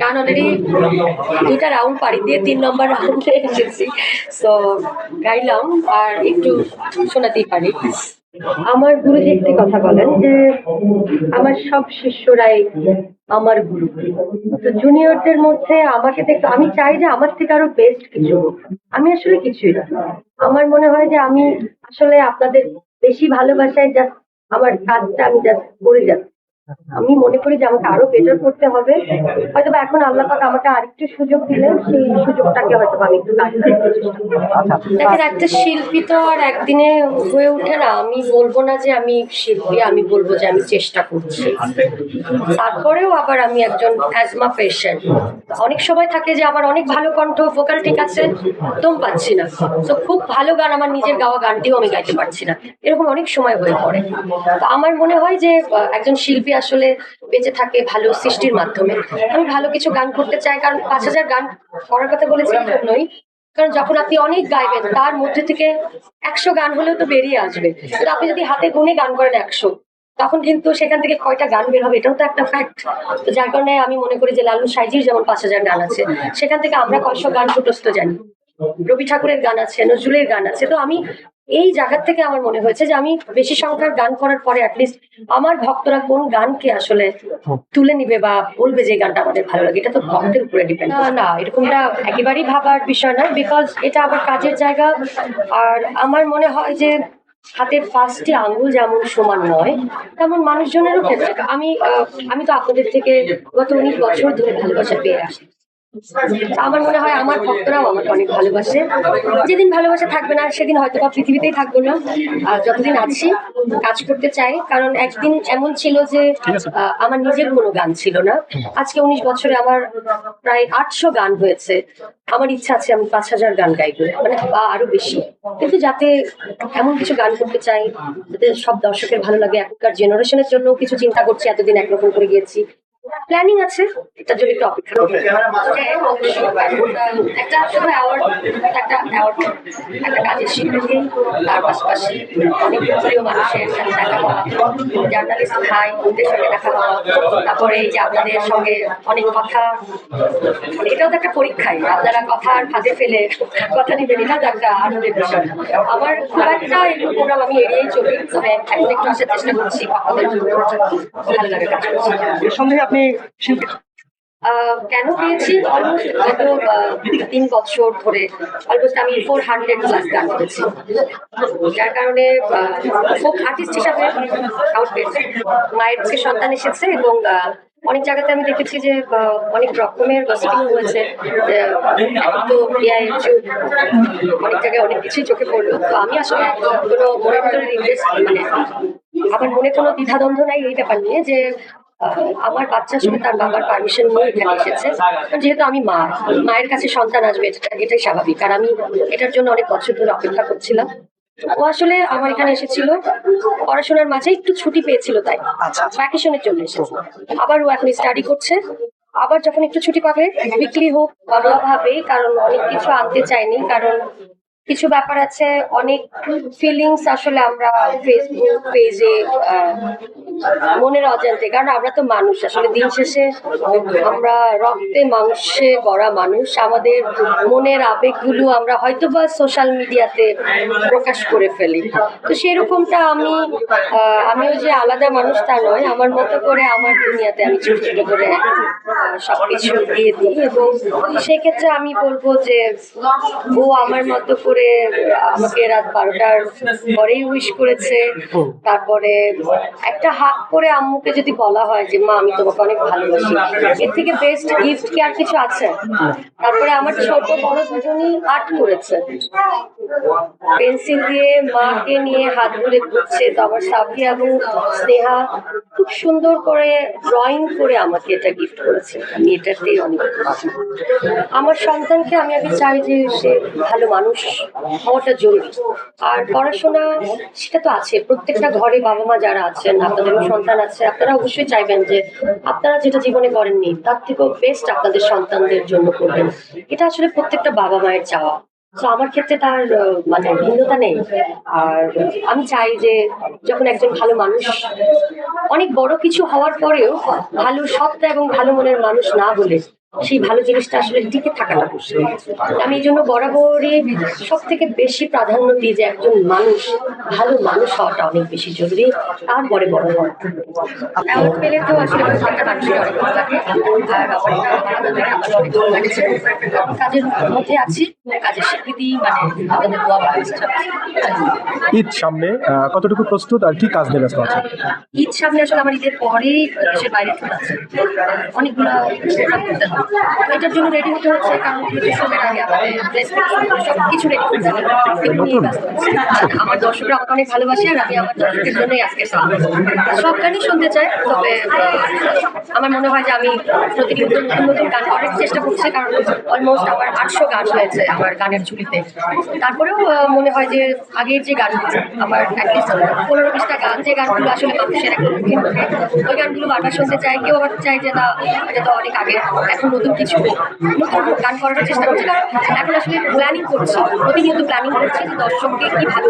গান অলরেডি ২টা রাউন্ড পাড়ি দিয়ে ৩ নম্বর রাউন্ডে এসেছি। সো গাইলাম আর একটু শোনাতেই পারি। আমার গুরুজি একটি কথা বলেন যে আমার সব শিষ্যরাই আমার গুরু। তো জুনিয়রদের মধ্যে আমাকে দেখতে আমি চাই যে আমার থেকে আরো বেস্ট কিছু হোক। আমি আসলে কিছুই না। আমার মনে হয় যে আমি আসলে আপনাদের বেশি ভালোবাসায় জাস্ট আমার কাজটা আমি জাস্ট করে যাচ্ছি। আমি মনে করি যে আমাকে আরো বেটার করতে হবে। হয়তোবা এখন আল্লাহ পাক আমাকে আরেকটু সুযোগ দিলেন, সেই সুযোগটাকে হয়তোবা আমি একটু কাজে লাগানোর চেষ্টা করব। দেখেন, একটা শিল্পী তো আর একদিনে হয়ে ওঠে না। আমি বলবো না যে আমি শিল্পী, আমি বলবো যে আমি চেষ্টা করছি। তারপরেও আবার আমি একজন অ্যাজমা পেশেন্ট। অনেক সময় থাকে যে আমার অনেক ভালো কণ্ঠ, ভোকাল ঠিক আছে, দম পাচ্ছি না। তো খুব ভালো গান, আমার নিজের গাওয়া গানটিও আমি গাইতে পারছি না, এরকম অনেক সময় হয়ে পড়ে। তো আমার মনে হয় যে একজন শিল্পী আসলে বেঁচে থাকে ভালো সৃষ্টির মাধ্যমে। আমি ভালো কিছু গান করতে চাই, কারণ ৫,০০০ গান করার কথা বলেছি এই জন্যই, কারণ যখন আপনি অনেক গাইবেন তার মধ্যে থেকে ১০০ গান হলেও তো বেরিয়ে আসবে। কিন্তু আপনি যদি হাতে গুনে গান করেন ১০০, তখন কিন্তু সেখান থেকে কয়টা গান বের হবে এটাও তো একটা ফ্যাক্ট। তো যার কারণে আমি মনে করি যে লালু সাইজির যেমন ৫,০০০ গান আছে, সেখান থেকে আমরা কয়শো গান কুটস্থ জানি। রবি ঠাকুরের গান আছে, নজরুলের গান আছে। তো আমি এই জায়গা থেকে আমার মনে হয়েছে যে আমি বেশি সংখ্যার গান করার পরে অ্যাটলিস্ট আমার ভক্তরা কোন গানকে আসলে তুলে নিবে বা বলবে যে গানটা আমাদের ভালো লাগে, এটা তো ভক্তের উপরে ডিপেন্ড। না, এরকমটা একেবারেই ভাবার বিষয় না, বিকজ এটা আবার কাজের জায়গা। আর আমার মনে হয় যে হাতের ৫টি আঙ্গুল যেমন সমান নয়, তেমন মানুষজনেরও ক্ষেত্রে আমি তো আপনাদের থেকে গত ১৯ বছর ধরে ভালোবাসা পেয়ে আসি। আমার মনে হয় আমার ভক্তরাও আমাকে অনেক ভালোবাসে। যেদিন ভালোবাসা থাকবে না সেদিন হয়তো বা পৃথিবীতেই থাকবো না। আর যতদিন আছি কাজ করতে চাই, কারণ একদিন এমন ছিল যে আমার নিজের কোনো গান ছিল না। আজকে ১৯ বছরে আমার প্রায় ৮০০ গান হয়েছে। আমার ইচ্ছা আছে আমি ৫,০০০ গান গাইবো, মানে বা আরো বেশি। কিন্তু যাতে এমন কিছু গান করতে চাই যাতে সব দর্শকের ভালো লাগে। এখনকার জেনারেশনের জন্য কিছু চিন্তা করছি, এতদিন একরকম করে গিয়েছি, প্ল্যানিং আছে, এটার জন্য একটু অপেক্ষা করতে হবে। হ্যাঁ, অবশ্যই। একটা শুধু অ্যাওয়ার্ড, একটা কাজের স্বীকৃতি, তার পাশাপাশি অনেক প্রিয় মানুষের সাথে দেখা হওয়া, জার্নালিস্ট ভাই ওদের সঙ্গে দেখা হওয়া, তারপরে এই যে আপনাদের সঙ্গে অনেক কথা, মানে এটাও তো একটা পরীক্ষাই। আপনারা কথার ফাঁদে ফেলে কথা দিবেন, এটা তো একটা আনন্দের বিষয়। আমার খুব একটা এগুলো প্রোগ্রাম আমি এড়িয়েই চলি, তবে এখন একটু আসার চেষ্টা করছি আপনাদের জন্য। ভালো লাগে কাজ করছি। নিঃসন্দেহে আপনি শিল্পী। কেন পেয়েছি? অলমোস্ট গত ৩ বছর ধরে অলমোস্ট আমি 400+ গান করেছি। যার কারণে ফোক আর্টিস্ট হিসাবে আউট পেয়েছি। মায়ের বুকে সন্তান এসেছে এবং অনেক জায়গাতে আমি দেখেছি যে অনেক রকমের গসিপিং হয়েছে। এখন তো এআই এর যুগ, অনেক জায়গায় অনেক কিছুই চোখে পড়লো। তো আমি আসলে কোনো মনের ভিতরে রিকোয়েস্ট, মানে আমার মনে কোনো দ্বিধাদ্বন্দ্ব নাই এই ব্যাপার নিয়ে যে আমার বাচ্চা আসলে তার বাবার পারমিশন নিয়ে এখানে এসেছে। যেহেতু আমি মা, মায়ের কাছে সন্তান আসবে এটাই স্বাভাবিক। আর আমি এটার জন্য অনেক বছর ধরে অপেক্ষা করছিলাম। ও আসলে আমার এখানে এসেছিল পড়াশোনার মাঝে, একটু ছুটি পেয়েছিল তাই ভ্যাকেশনের জন্য এসেছে। আবার ও এখন স্টাডি করছে। আবার যখন একটু ছুটি পাবে উইকলি হোক ভাবে, কারণ অনেক কিছু আনতে চাইনি, কারণ কিছু ব্যাপার আছে, অনেক ফিলিংস আসলে আমরা ফেসবুক পেজে মনের অজান্তে, কারণ আমরা তো মানুষ, আসলে দিন শেষে আমরা রক্তে মাংসে গড়া মানুষ, আমাদের মনের আবেগগুলো আমরা হয়তোবা সোশ্যাল মিডিয়াতে প্রকাশ করে ফেলি। তো সেরকমটা আমিও যে আলাদা মানুষ তা নয়, আমার মতো করে আমার দুনিয়াতে আমি ছোট ছোট করে সবকিছু দিয়ে দিই। এবং সেক্ষেত্রে আমি বলবো যে ও আমার মতো করে আমাকে রাত ১২টার পরেই উইশ করেছে। তারপরে একটা হাক করে আম্মুকে যদি বলা হয় যে মা আমি তোমাকে অনেক ভালোবাসি, এর থেকে বেস্ট গিফট কি আর কিছু আছে? তারপরে আমার ছোট বড় দুজনই আর্ট করেছে, পেন্সিল দিয়ে মাকে নিয়ে হাত ধরে ঘুরছে। তো আমার সাফিয়া এবং স্নেহা খুব সুন্দর করে ড্রয়িং করে আমাকে এটা গিফট করেছে। আমি এটাতেই অনেক খুশি। আমার সন্তানকে আমি আগে চাই যে সে ভালো মানুষ হওয়াটা জরুরি। আর পড়াশোনা সেটা তো আছে, প্রত্যেকটা ঘরে বাবা মা যারা আছেন, আপনাদেরও সন্তান আছে, আপনারা অবশ্যই চাইবেন যে আপনারা যেটা জীবনে করেননি তার থেকেও বেস্ট আপনাদের সন্তানদের জন্য করবেন। এটা আসলে প্রত্যেকটা বাবা মায়ের চাওয়া। তো আমার ক্ষেত্রে তার মানে ভিন্নতা নেই। আর আমি চাই যে যখন একজন ভালো মানুষ অনেক বড় কিছু হওয়ার পরেও ভালো সত্তা এবং ভালো মনের মানুষ না হলে সেই ভালো জিনিসটা আসলে টিকে থাকাটা মুশকিল। আমি এই জন্য বরাবরই সব থেকে বেশি প্রাধান্য দিই যে একজন মানুষ ভালো মানুষ হওয়াটা অনেক বেশি জরুরি, তারপরে বড় হওয়া। অ্যাওয়ার্ড পেলে তো আসলে প্রত্যেকটা মানুষের অনেক ভালো লাগে। আর আমার এটা আমার অনেক ভালো লাগছে। কাজের মধ্যে আছি, কাজের স্বীকৃতি মানে আপনাদের দোয়া পাচ্ছি। ঈদ সামনে কতটুকু প্রস্তুত আর কি কাজ নিয়ে ব্যস্ত আছে? ঈদ সামনে আসলে আমার ঈদের পরেই দেশের বাইরে চলে আছে, অনেকগুলো প্রোগ্রাম করতে হবে। তো এটার জন্য রেডি হতে হচ্ছে, কারণ ঈদের সময়ের আগে আমাদের ড্রেস সব কিছু রেডি করতে হবে। এগুলো নিয়ে ব্যস্ত আছি। আর আমার দর্শকরা আমাকে অনেক ভালোবাসে, আর আমি আমার দর্শকের জন্যই আজকে সব গানই শুনতে চাই। তবে আমার মনে হয় যে আমি প্রতিদিন নতুন নতুন গান করার চেষ্টা করছি, কারণ অলমোস্ট আমার 800 গান হয়েছে আমার গানের ঝুলিতে। তারপরেও মনে হয় যে আগের যে গানগুলো আমার অ্যাটলিস্ট 15-20টা গান, যে গানগুলো আসলে মানুষের একটা মুখে মুখে, ওই গানগুলো বারবার শুনতে চাই। কেউ আবার চাই যে না, এটা তো অনেক আগে, এখন নতুন কিছু নতুন গান করার চেষ্টা করছি। কারণ এখন আসলে প্ল্যানিং করছি, প্রতিনিয়ত প্ল্যানিং করছি যে দর্শককে কি ভালো